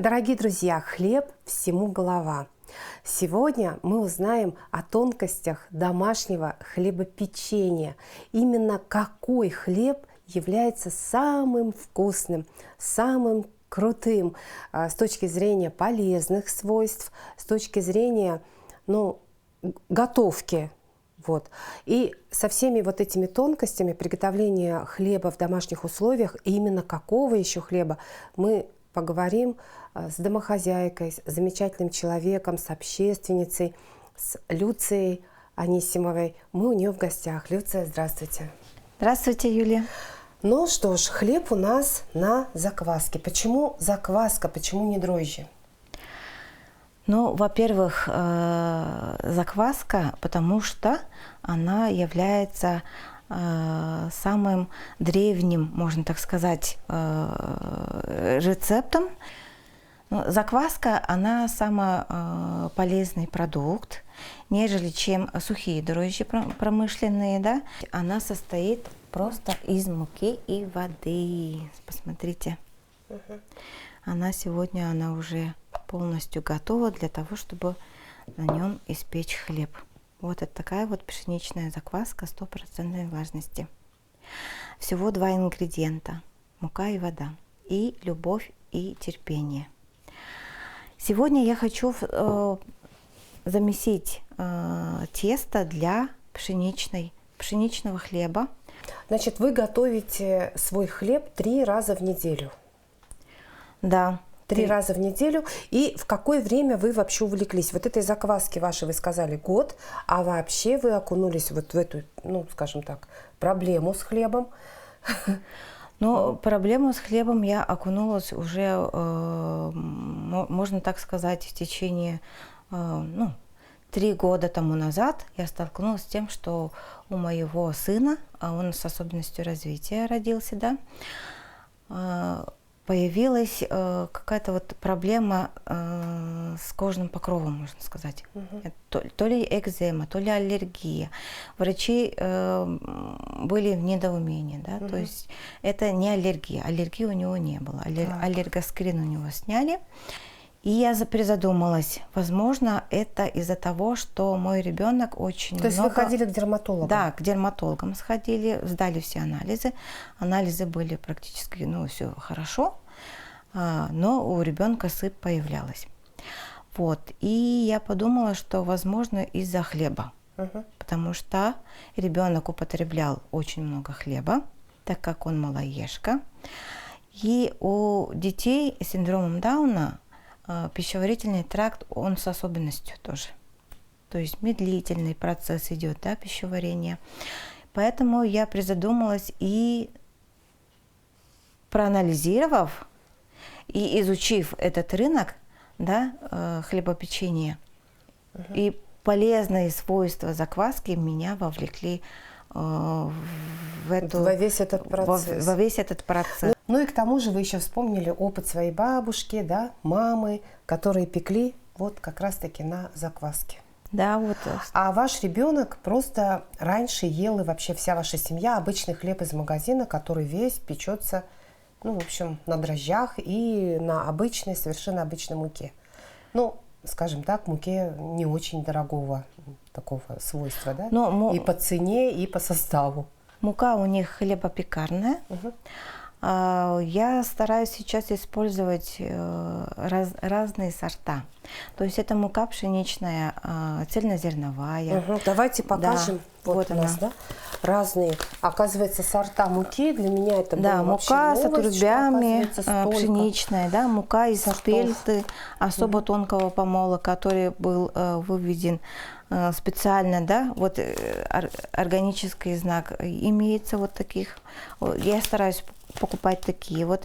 Дорогие друзья, хлеб всему голова. Сегодня мы узнаем о тонкостях домашнего хлебопечения. Именно какой хлеб является самым вкусным, самым крутым с точки зрения полезных свойств, с точки зрения готовки. И со всеми вот этими тонкостями приготовления хлеба в домашних условиях, и именно какого еще хлеба, мы поговорим с домохозяйкой, с замечательным человеком, с общественницей, с Люцией Анисимовой. Мы у нее в гостях. Люция, здравствуйте. Здравствуйте, Юлия. Ну что ж, хлеб у нас на закваске. Почему закваска, почему не дрожжи? Ну, во-первых, закваска, потому что она является самым древним, можно так сказать, рецептом. Закваска, она самый полезный продукт, нежели чем сухие дрожжи промышленные, да. Она состоит просто из муки и воды. Посмотрите. Она уже полностью готова для того, чтобы на нем испечь хлеб. Вот это такая вот пшеничная закваска 100% влажности. Всего 2 ингредиента: мука и вода, и любовь и терпение. Сегодня я хочу замесить тесто для пшеничного хлеба. Значит, вы готовите свой хлеб 3 раза в неделю? Да. 3 раза в неделю. И в какое время вы вообще увлеклись? Вот этой закваски вашей вы сказали год, а вообще вы окунулись вот в эту, скажем так, проблему с хлебом? Ну, проблему с хлебом я окунулась уже, можно так сказать, в течение, 3 года тому назад я столкнулась с тем, что у моего сына, а он с особенностью развития родился, да, появилась какая-то вот проблема с кожным покровом, можно сказать. То ли экзема, то ли аллергия. Врачи были в недоумении, да, то есть это не аллергия. Аллергии у него не было. Аллергоскрин у него сняли. И я призадумалась, возможно, это из-за того, что мой ребенок очень много... То есть вы ходили к дерматологам? Да, к дерматологам сходили, сдали все анализы. Анализы были практически, все хорошо, но у ребенка сыпь появлялась. Вот, и я подумала, что, возможно, из-за хлеба, потому что ребенок употреблял очень много хлеба, так как он малоежка. И у детей с синдромом Дауна пищеварительный тракт, он с особенностью тоже. То есть медлительный процесс идет, да, пищеварения. Поэтому я призадумалась и, проанализировав и изучив этот рынок, да, хлебопечения, и полезные свойства закваски меня вовлекли во весь этот процесс. Ну и к тому же вы еще вспомнили опыт своей бабушки, да, мамы, которые пекли вот как раз-таки на закваске. Да, вот. А ваш ребенок просто раньше ел, и вообще вся ваша семья, обычный хлеб из магазина, который весь печется, на дрожжах и на обычной, совершенно обычной муке. Скажем так, муке не очень дорогого такого свойства, да? И по цене, и по составу. Мука у них хлебопекарная. Я стараюсь сейчас использовать разные сорта. То есть это мука пшеничная, цельнозерновая. Давайте покажем. Да, вот у нас, да, разные, оказывается, сорта муки. Для меня это было мука с новость, отрубями, пшеничная, да, мука из спельты особо тонкого помола, который был выведен специально, да, вот органический знак имеется вот таких. Я стараюсь покупать такие вот.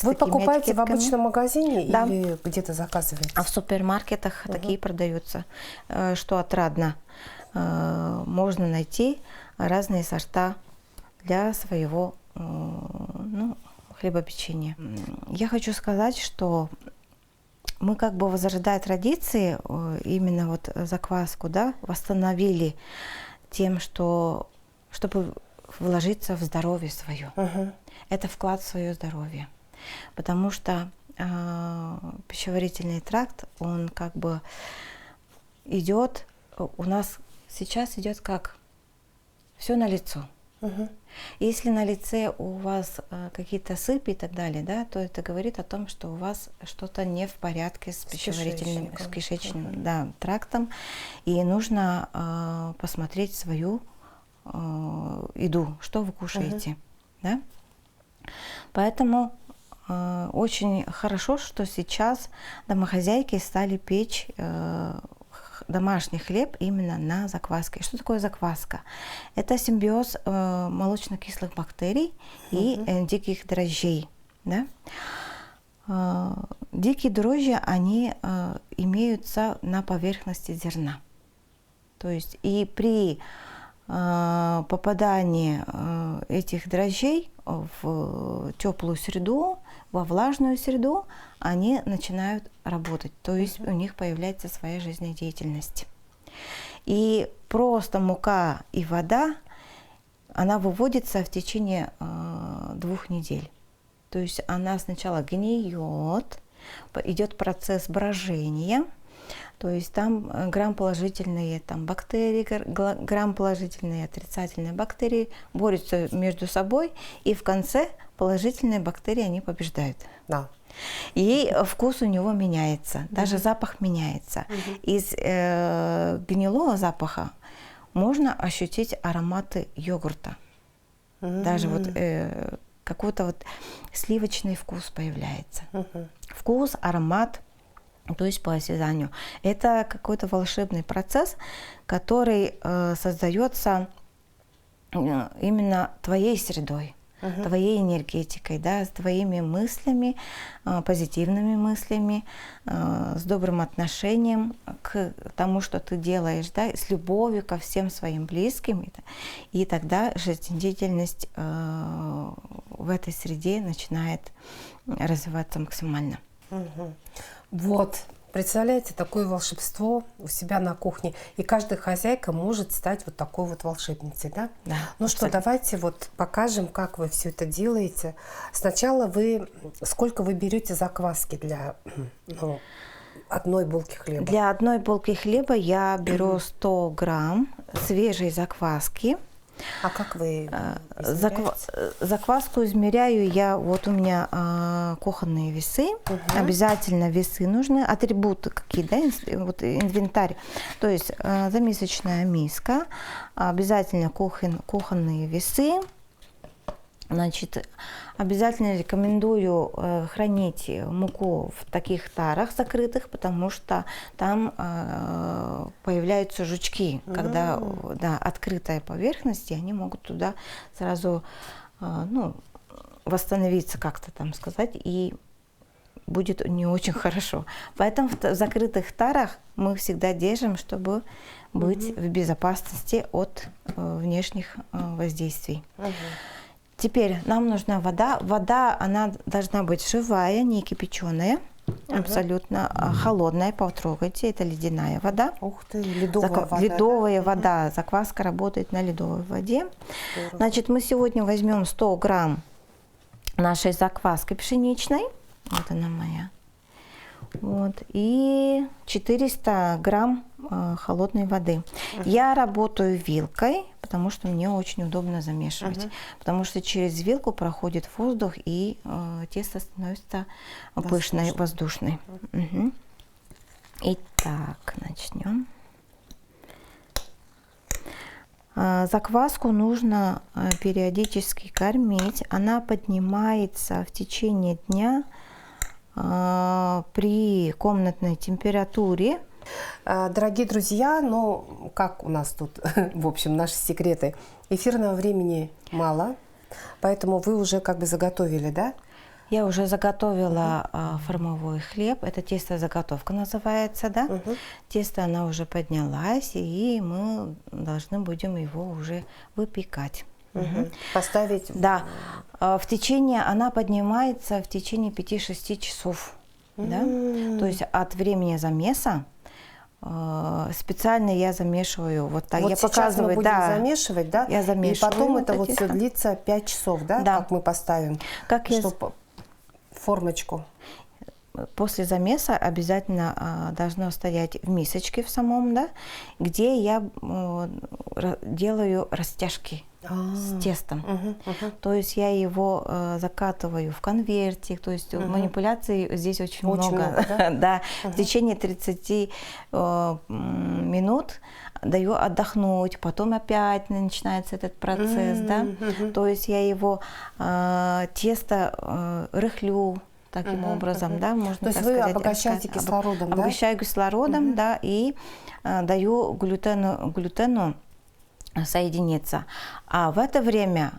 Вы покупаете в обычном магазине, да, или где-то заказываете? А в супермаркетах такие продаются, что отрадно. Можно найти разные сорта для своего хлебопечения. Я хочу сказать, что мы возрождая традиции, именно вот закваску, да, восстановили тем, чтобы вложиться в здоровье свое. Это вклад в свое здоровье. Потому что пищеварительный тракт, он как бы идет, у нас сейчас идет как все на лицо. Если на лице у вас какие-то сыпи и так далее, да, то это говорит о том, что у вас что-то не в порядке с пищеварительным, с кишечным да, трактом, и нужно посмотреть свою еду, что вы кушаете, да. Поэтому очень хорошо, что сейчас домохозяйки стали печь домашний хлеб именно на закваске. Что такое закваска? Это симбиоз молочно-кислых бактерий и диких дрожжей. Да? Дикие дрожжи, они имеются на поверхности зерна. То есть и при попадании этих дрожжей в теплую среду, во влажную среду, они начинают работать, то есть у них появляется своя жизнедеятельность. И просто мука и вода, она выводится в течение 2 недель. То есть она сначала гниет, идет процесс брожения, то есть там грамположительные бактерии, грамположительные и отрицательные бактерии борются между собой, и в конце положительные бактерии они побеждают. Да. И вкус у него меняется, даже запах меняется. Из гнилого запаха можно ощутить ароматы йогурта. Даже вот какой-то вот сливочный вкус появляется. Вкус, аромат, то есть по осязанию. Это какой-то волшебный процесс, который создается именно твоей средой, твоей энергетикой, да, с твоими мыслями, позитивными мыслями, с добрым отношением к тому, что ты делаешь, да, с любовью ко всем своим близким. И тогда жизнедеятельность в этой среде начинает развиваться максимально. Вот, представляете, такое волшебство у себя на кухне. И каждая хозяйка может стать вот такой вот волшебницей, да? Да, ну что, давайте вот покажем, как вы все это делаете. Сначала сколько вы берете закваски для одной булки хлеба? Для одной булки хлеба я беру 100 грамм свежей закваски. А как вы измеряете? Закваску измеряю я, вот у меня кухонные весы, обязательно весы нужны, атрибуты какие, да, вот инвентарь, то есть замесочная миска, обязательно кухонные весы. Значит, обязательно рекомендую хранить муку в таких тарах закрытых, потому что там появляются жучки, когда открытая поверхность, и они могут туда сразу восстановиться, как-то там сказать, и будет не очень хорошо. Поэтому в закрытых тарах мы всегда держим, чтобы быть в безопасности от внешних воздействий. Теперь нам нужна вода. Вода, она должна быть живая, не кипяченая, абсолютно холодная. Потрогайте, это ледяная вода. Ух ты, ледовая вода. Ледовая вода. Закваска работает на ледовой воде. Здорово. Значит, мы сегодня возьмем 100 грамм нашей закваски пшеничной. Вот она моя. Вот, и 400 грамм холодной воды. Я работаю вилкой, потому что мне очень удобно замешивать, потому что через вилку проходит воздух, и тесто становится пышной, воздушной. Итак, начнем. Закваску нужно периодически кормить. Она поднимается в течение дня при комнатной температуре. Дорогие друзья, как у нас тут, в общем, наши секреты. Эфирного времени мало, поэтому вы уже как бы заготовили, да? Я уже заготовила формовой хлеб. Это тесто-заготовка называется, да? Тесто, она уже поднялась, и мы должны будем его уже выпекать. Поставить? Да. Она поднимается в течение 5-6 часов. Да? То есть от времени замеса специально я замешиваю. Вот так. Вот я сейчас показываю, мы будем замешивать, да? Я замешиваю. И потом это вот тесто. все длится 5 часов, да? Да. Как мы поставим, как чтобы формочку. после замеса обязательно должно стоять в мисочке в самом, да, где я делаю растяжки с тестом. То есть я его закатываю в конвертик, то есть манипуляций здесь очень много. Да? Да, в течение 30 минут даю отдохнуть, потом опять начинается этот процесс, да. То есть я его тесто рыхлю таким образом, да, можно То есть так вы сказать, обогащаете кислородом, да? обогащаю кислородом, да, и даю глютену соединиться. А в это время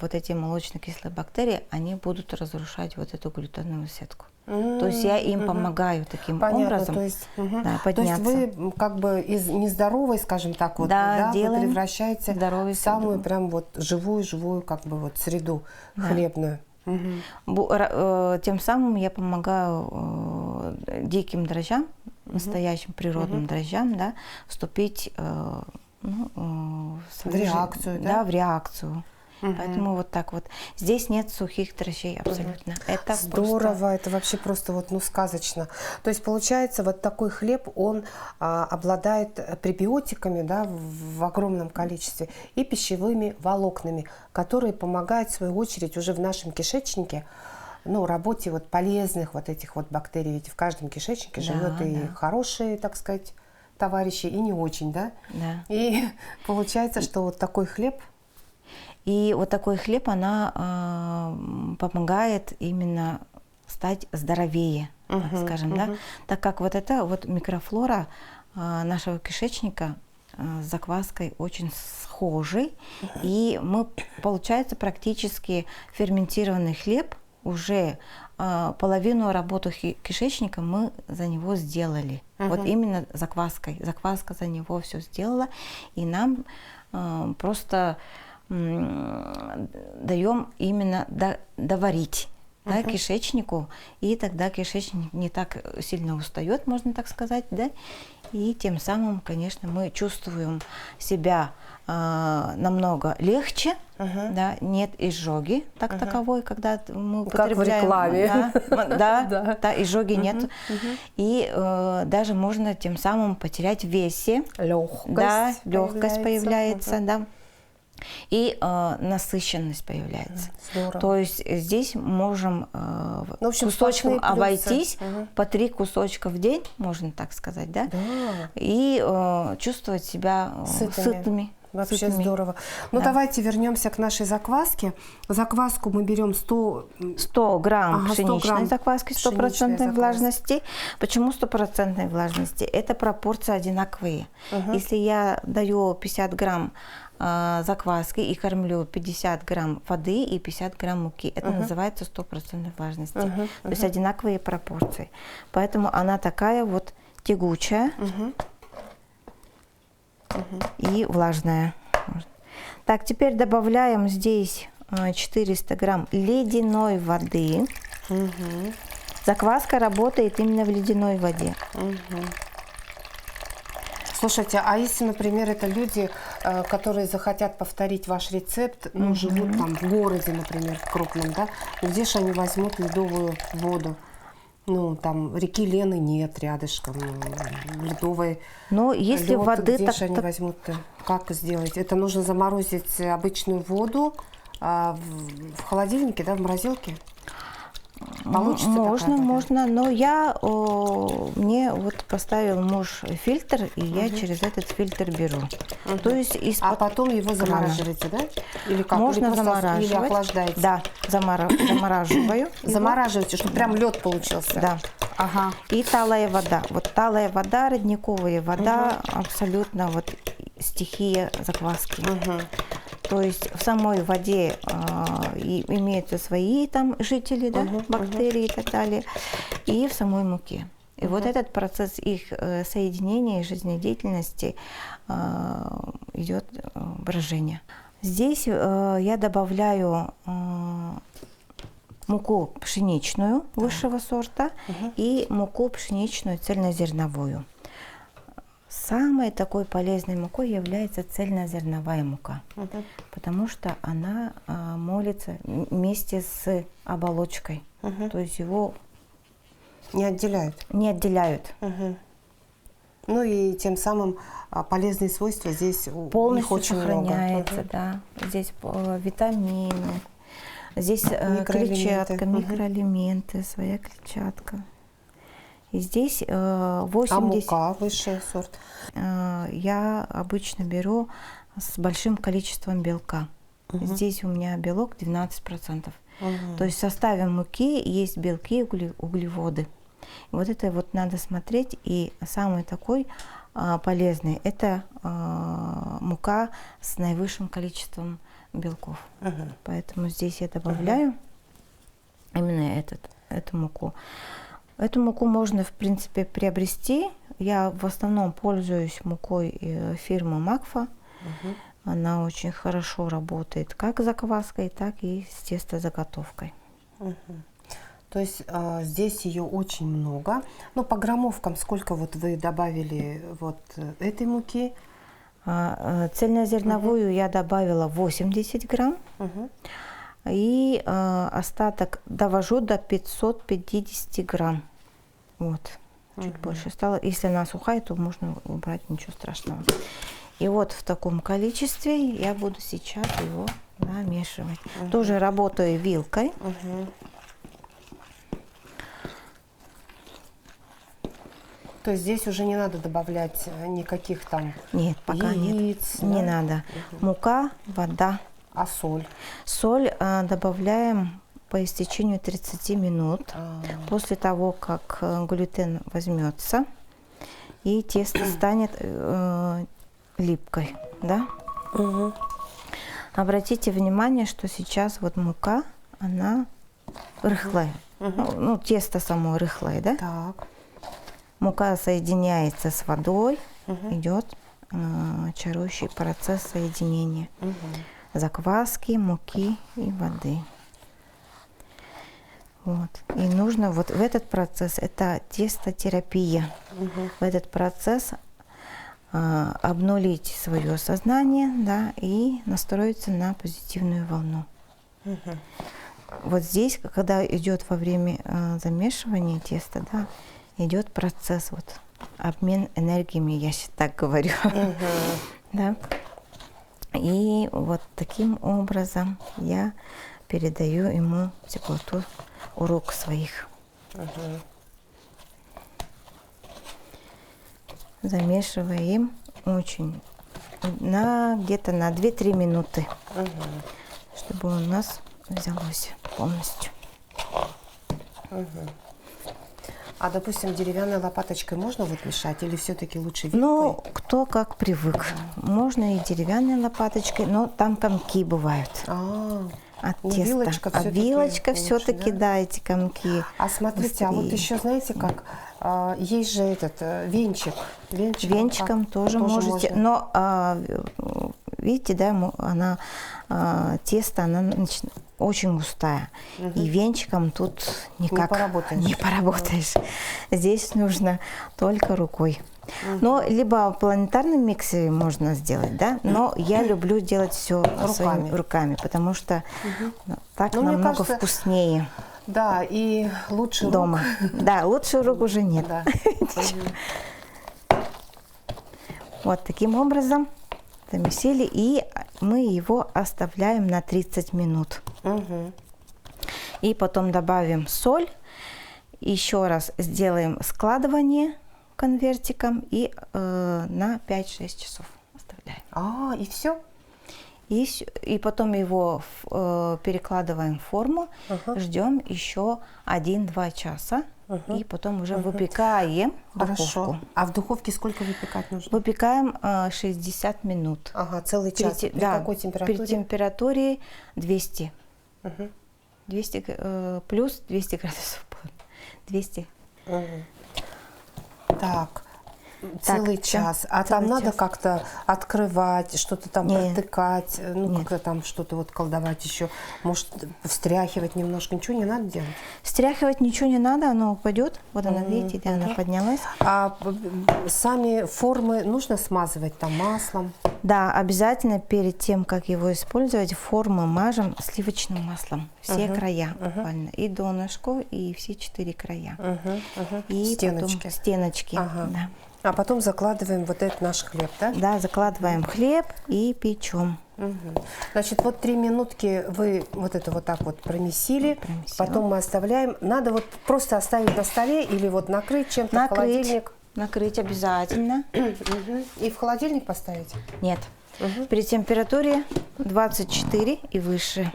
вот эти молочно-кислые бактерии, они будут разрушать вот эту глютеновую сетку. То есть я им помогаю таким образом, то есть, да, то есть подняться. вы как бы из нездоровой, скажем так, вот, Да, вы делаем превращаете здоровую в самую среду. прям вот живую как бы вот среду хлебную. Тем самым я помогаю диким дрожжам, настоящим природным дрожжам, да, вступить в реакцию, да? Да, в реакцию. Поэтому вот так вот. Здесь нет сухих дрожжей абсолютно. Это здорово, это вообще просто вот, ну, сказочно. То есть получается, вот такой хлеб, он обладает пребиотиками, да, в огромном количестве и пищевыми волокнами, которые помогают, в свою очередь, уже в нашем кишечнике, ну, работе вот полезных вот этих вот бактерий. Ведь в каждом кишечнике живет и хорошие, так сказать, товарищи, и не очень, да? Да. И получается, что вот такой хлеб. И вот такой хлеб, она помогает именно стать здоровее, так скажем, да? Так как вот эта вот микрофлора нашего кишечника с закваской очень схожи, и мы, получается, практически ферментированный хлеб, уже половину работы кишечника мы за него сделали. Вот именно закваской. Закваска за него все сделала, и нам просто даем именно доварить, да, кишечнику, и тогда кишечник не так сильно устает, можно так сказать, да, и тем самым, конечно, мы чувствуем себя намного легче, да, нет изжоги так таковой, когда мы употребляем. Как в рекламе. Да, изжоги нет. И даже можно тем самым потерять в весе. Легкость появляется, да. И насыщенность появляется. Здорово. То есть здесь можем в общем, кусочком обойтись, плюсы. по 3 кусочка в день, можно так сказать, да? Да. И чувствовать себя сытыми. Вообще здорово. Ну, давайте вернемся к нашей закваске. Закваску мы берем 100 грамм пшеничной закваски, 100% пшеничной влажности. Почему 100% влажности? Это пропорции одинаковые. Если я даю 50 грамм закваски и кормлю 50 грамм воды и 50 грамм муки, это называется 100% влажности. То есть одинаковые пропорции. Поэтому она такая вот тягучая. И влажная. Так, теперь добавляем здесь 400 грамм ледяной воды. Закваска работает именно в ледяной воде. Слушайте, а если, например, это люди, которые захотят повторить ваш рецепт, ну, живут там в городе, например, в крупном, да, где же они возьмут ледовую воду? Ну, там реки Лены нет рядышком, ледовой. Но если лед, воды где так, же они возьмут-то? Как сделать? Это нужно заморозить обычную воду в холодильнике, да, в морозилке? Получится можно, но мне вот поставил муж фильтр, и я через этот фильтр беру. То есть а потом его замораживаете, да? Или как? Можно или замораживать. Или охлаждаете? Да, замораживаю. Замораживаете, чтобы прям лед получился. Да. Ага. И талая вода. Вот талая вода, родниковая вода, абсолютно вот стихия закваски. То есть в самой воде имеются свои там жители, да, бактерии и так далее, и в самой муке. И вот этот процесс их соединения и жизнедеятельности идет брожение. Здесь я добавляю муку пшеничную высшего сорта и муку пшеничную цельнозерновую. Самой такой полезной мукой является цельнозерновая мука, потому что она молится вместе с оболочкой, то есть его Не отделяют. не отделяют. Мгм. Ну и тем самым полезные свойства здесь у них Полностью очень сохраняется, много. да. Здесь витамины, здесь Микроэлементы. клетчатка, Мгм. микроэлементы, своя клетчатка. И здесь А 80. мука высший сорт? Я обычно беру с большим количеством белка. Здесь у меня белок 12%. Мгм. То есть в составе муки есть белки и углеводы. Вот это вот надо смотреть. И самый такой полезный – это мука с наивысшим количеством белков. Мгм. Поэтому здесь я добавляю именно эту муку. Эту муку можно, в принципе, приобрести. Я в основном пользуюсь мукой фирмы Макфа. Мгм. Она очень хорошо работает как с закваской, так и с тестозаготовкой. Мгм. То есть здесь ее очень много. Но по граммовкам сколько вот вы добавили вот этой муки? Цельнозерновую я добавила 80 грамм. Мгм. И остаток довожу до 550 грамм. Вот. Чуть больше стало. Если она сухая, то можно убрать, ничего страшного. И вот в таком количестве я буду сейчас его намешивать. Тоже работаю вилкой. Мгм. То есть здесь уже не надо добавлять никаких там Нет, пока яиц, нет. Не да? надо. Мука, вода. А соль? Соль добавляем по истечению 30 минут. После того, как глютен возьмется и тесто станет липкой. Да? Мгм. Обратите внимание, что сейчас вот мука, она рыхлая. Ну, тесто само рыхлое, да? Так. Мука соединяется с водой, идет чарующий процесс соединения закваски, муки и воды. Вот. И нужно вот в этот процесс, это тестотерапия, в этот процесс обнулить свое сознание, да, и настроиться на позитивную волну. Вот здесь, когда идет во время замешивания теста, да, идет процесс вот обмен энергиями, я так говорю, да. И вот таким образом я передаю ему теплоту рук своих. Замешиваем очень где-то на 2-3 минуты, чтобы у нас взялось полностью. А, допустим, деревянной лопаточкой можно вот мешать или все-таки лучше вилкой? Ну, кто как привык. Можно и деревянной лопаточкой, но там комки бывают от ну, теста. вилочка А всё-таки вилочка лучше, все-таки, да? да, эти комки. А смотрите, а вот быстрее. еще знаете как, есть же этот венчик. Венчиком как? тоже можете, можно. но видите, да, она тесто, она очень густая, и венчиком тут никак не поработаешь. Здесь нужно только рукой. Но либо в планетарном миксере можно сделать, да, но я люблю делать все своими руками, потому что так намного кажется, вкуснее. Да, и лучше дома. Да, лучше рук уже нет. Да. Вот таким образом замесили, и мы его оставляем на 30 минут. И потом добавим соль, еще раз сделаем складывание конвертиком и на 5-6 часов оставляем. И все? И потом его перекладываем в форму, ждем еще 1-2 часа, и потом уже выпекаем в духовку. А в духовке сколько выпекать нужно? Выпекаем 60 минут. Ага, целый час. При какой температуре? При температуре 200. 200 плюс 200 градусов. 200. Так, целый всё, час. А целый там надо час. как-то открывать, что-то там Нет. протыкать, ну, Нет. как-то там что-то вот колдовать еще. Может, встряхивать немножко. Ничего не надо делать? Стряхивать ничего не надо, оно упадет. Вот она, видите, да, она поднялась. А сами формы нужно смазывать там маслом? Да, обязательно перед тем, как его использовать, формы мажем сливочным маслом. Все края буквально. И донышко, и все 4 края. И Стеночки. потом стеночки. Ага. Да. А потом закладываем вот этот наш хлеб, да? Да, закладываем хлеб и печем. Значит, вот 3 минутки вы вот это вот так вот промесили, Промесила. потом мы оставляем. Надо вот просто оставить на столе или вот накрыть чем-то в холодильник. Накрыть обязательно. И в холодильник поставить? Нет. При температуре 24 и выше.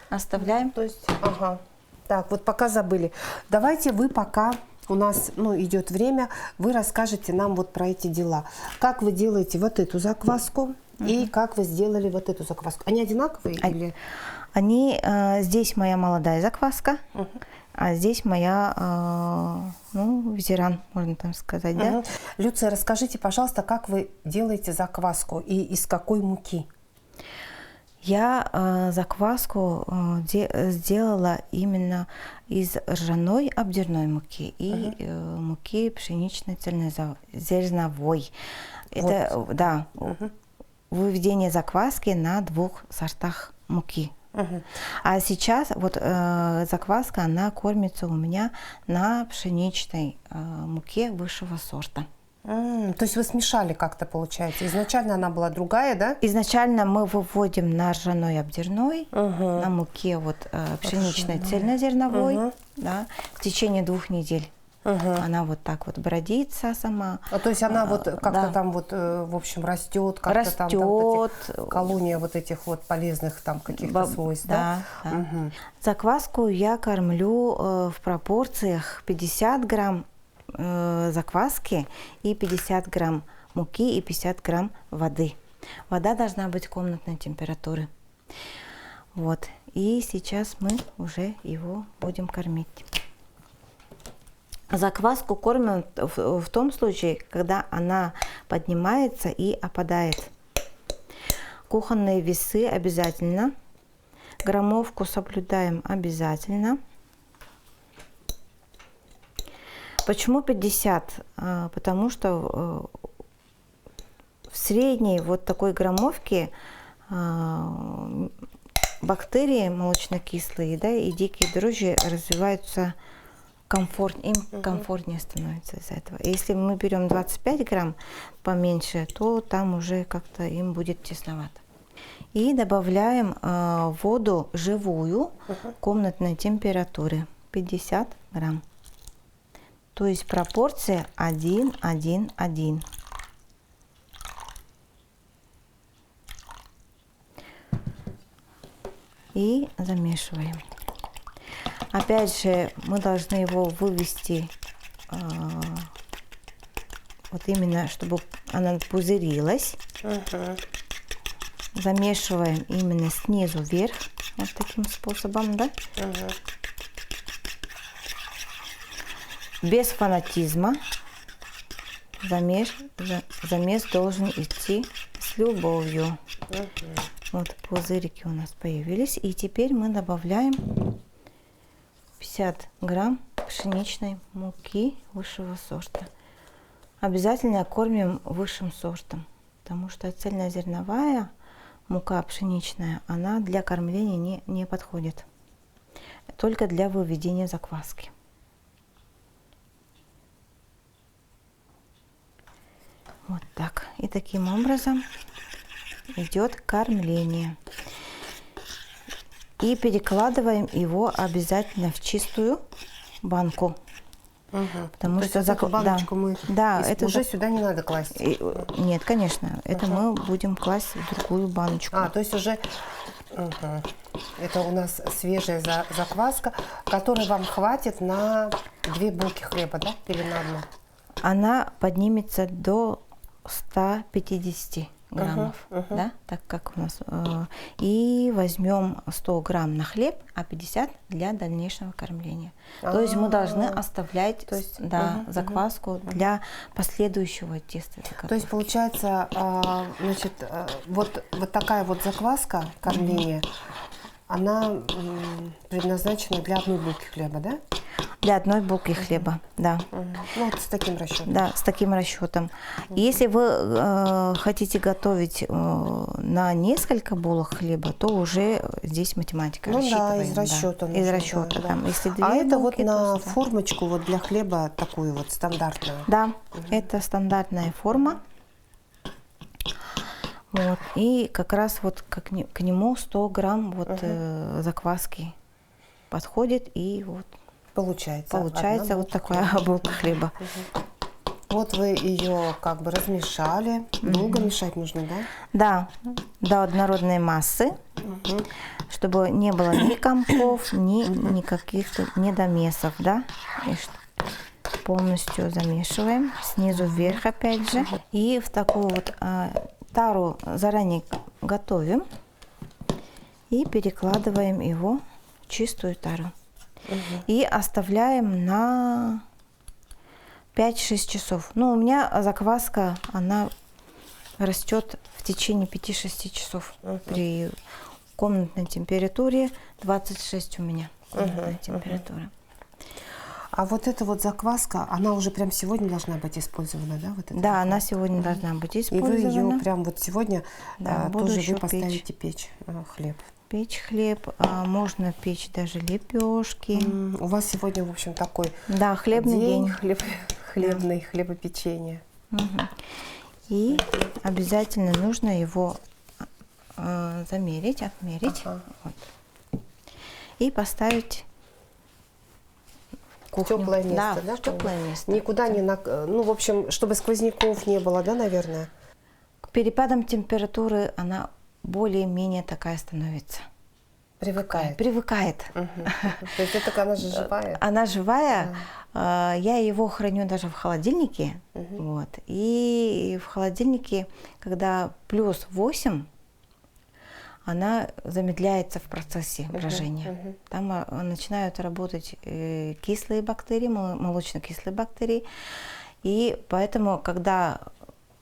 Оставляем. То есть, ага. Так, вот пока забыли. Давайте вы пока, у нас идет время, вы расскажете нам вот про эти дела. Как вы делаете вот эту закваску и как вы сделали вот эту закваску? Они одинаковые или? Они, здесь моя молодая закваска, а здесь моя, ветеран, можно там сказать, да? Люция, расскажите, пожалуйста, как вы делаете закваску и из какой муки? Я закваску сделала именно из ржаной обдирной муки и муки пшеничной цельнозерновой. Это, да, выведение закваски на 2 сортах муки. А сейчас вот закваска, она кормится у меня на пшеничной муке высшего сорта. То есть вы смешали как-то, получается? Изначально она была другая, да? Изначально мы выводим на ржаной обдирной, на муке вот пшеничной цельнозерновой, да, в течение 2 недель. Она вот так вот бродится сама. То есть она вот как-то да. там вот, в общем, растет, как-то там вот эти колония вот этих вот полезных там каких-то свойств, да? Да. Закваску я кормлю в пропорциях 50 грамм закваски и 50 грамм муки и 50 грамм воды. Вода должна быть комнатной температуры. Вот. И сейчас мы уже его будем кормить. Закваску кормим в том случае, когда она поднимается и опадает. Кухонные весы обязательно. Граммовку соблюдаем обязательно. Почему 50? Потому что в средней вот такой граммовке бактерии молочнокислые, да, и дикие дрожжи развиваются им комфортнее становится из-за этого. Если мы берем 25 грамм поменьше, то там уже как-то им будет тесновато. И добавляем воду живую комнатной температуры 50 грамм. То есть пропорция 1:1:1. И замешиваем. Опять же, мы должны его вывести, вот именно, чтобы она пузырилась. Замешиваем именно снизу вверх, вот таким способом, да? Без фанатизма. Замес должен идти с любовью. Вот пузырики у нас появились. И теперь мы добавляем 50 грамм пшеничной муки высшего сорта. Обязательно кормим высшим сортом, потому что цельнозерновая мука пшеничная, она для кормления не подходит. Только для выведения закваски. Вот так. И таким образом идет кормление. И перекладываем его обязательно в чистую банку. Потому то что есть эту баночку мы это уже сюда не надо класть? Нет, конечно. Это мы будем класть в другую баночку. То есть уже это у нас свежая закваска, которой вам хватит на 2 булки хлеба, да? Или на 1? Она поднимется до 150 граммов, да, так как у нас. И возьмем 100 грамм на хлеб, а 50 для дальнейшего кормления. То есть мы должны оставлять закваску для последующего теста. То есть получается, значит, вот такая вот закваска кормления, она предназначена для одной булки хлеба, да? Для одной булки хлеба, да. Ну, вот с таким расчетом. Да, с таким расчетом. Если вы хотите готовить на несколько булок хлеба, то уже здесь математика рассчитываем. Да, из расчета. Из расчета. Да. Там, если А это вот булки, на то, формочку вот для хлеба такую вот стандартную? Да, это стандартная форма. Вот. И как раз вот к нему 100 грамм вот, закваски подходит, и вот получается вот такая булка хлеба. Вот вы ее как бы размешали. Долго мешать нужно, да? Да, до однородной массы, чтобы не было ни комков, ни каких-то недомесов, да? И полностью замешиваем снизу вверх опять же. И в такую вот тару заранее готовим и перекладываем его в чистую тару. И оставляем на 5-6 часов. Ну, у меня закваска, она растет в течение 5-6 часов при комнатной температуре. 26 у меня комнатная температура. А вот эта вот закваска, она уже прям сегодня должна быть использована, да? Вот да, она сегодня должна быть использована. И вы ее прям вот сегодня тоже вы поставите печь хлеб. Печь хлеб, можно печь даже лепешки. У вас сегодня, в общем, такой хлебный день. Хлебный, хлебопечение. И обязательно нужно его замерить, отмерить. Вот. И поставить в теплое место, да? В теплое место. Никуда не ну, в общем, чтобы сквозняков не было, да, наверное? К перепадам температуры она более-менее такая становится. Привыкает. Привыкает. То есть это она же живая? Она живая. Я его храню даже в холодильнике. Вот. И в холодильнике, когда плюс 8, она замедляется в процессе брожения. Там начинают работать кислые бактерии, молочно-кислые бактерии. И поэтому, когда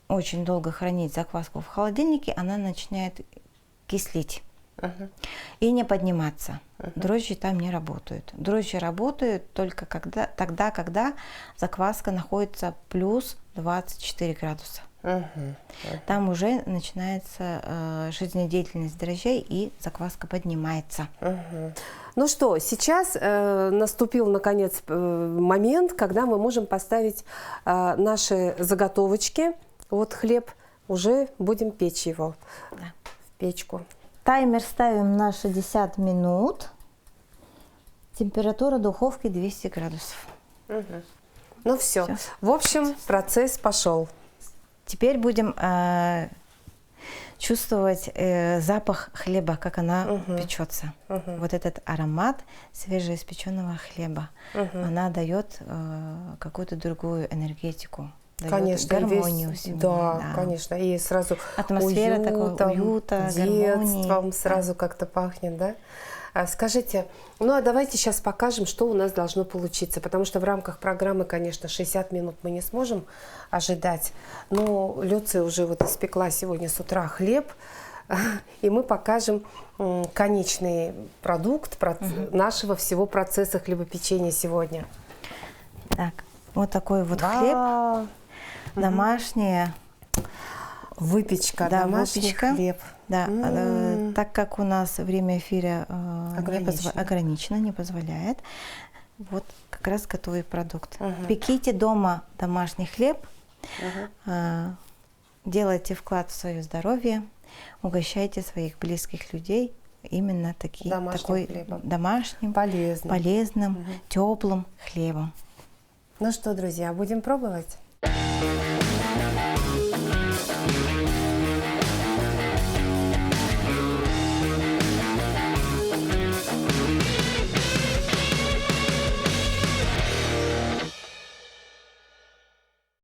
очень долго хранить закваску в холодильнике, она начинает кислить и не подниматься. Дрожжи там не работают. Дрожжи работают только тогда, когда закваска находится плюс 24 градуса. Там уже начинается жизнедеятельность дрожжей, и закваска поднимается. Ну что, сейчас наступил, наконец, момент, когда мы можем поставить наши заготовочки. Вот хлеб, уже будем печь его в печку. Таймер ставим на 60 минут. Температура духовки 200 градусов. Ну все. В общем, процесс пошел. Теперь будем чувствовать запах хлеба, как она печется. Вот этот аромат свежеиспеченного хлеба. Она дает какую-то другую энергетику. Конечно, гармонию семьи. Да, конечно. И сразу атмосфера такого уюта, гармонии. Детством сразу как-то пахнет, да? Скажите, ну а давайте сейчас покажем, что у нас должно получиться, потому что в рамках программы, конечно, 60 минут мы не сможем ожидать, но Люция уже вот испекла сегодня с утра хлеб, и мы покажем конечный продукт нашего всего процесса хлебопечения сегодня. Так, вот такой вот хлеб, домашняя выпечка, да, домашний хлеб. Да, так как у нас время эфира ограничено, не позволяет, вот как раз готовый продукт. Пеките дома домашний хлеб, делайте вклад в свое здоровье, угощайте своих близких людей именно домашним, полезным, теплым хлебом. Ну что, друзья, будем пробовать?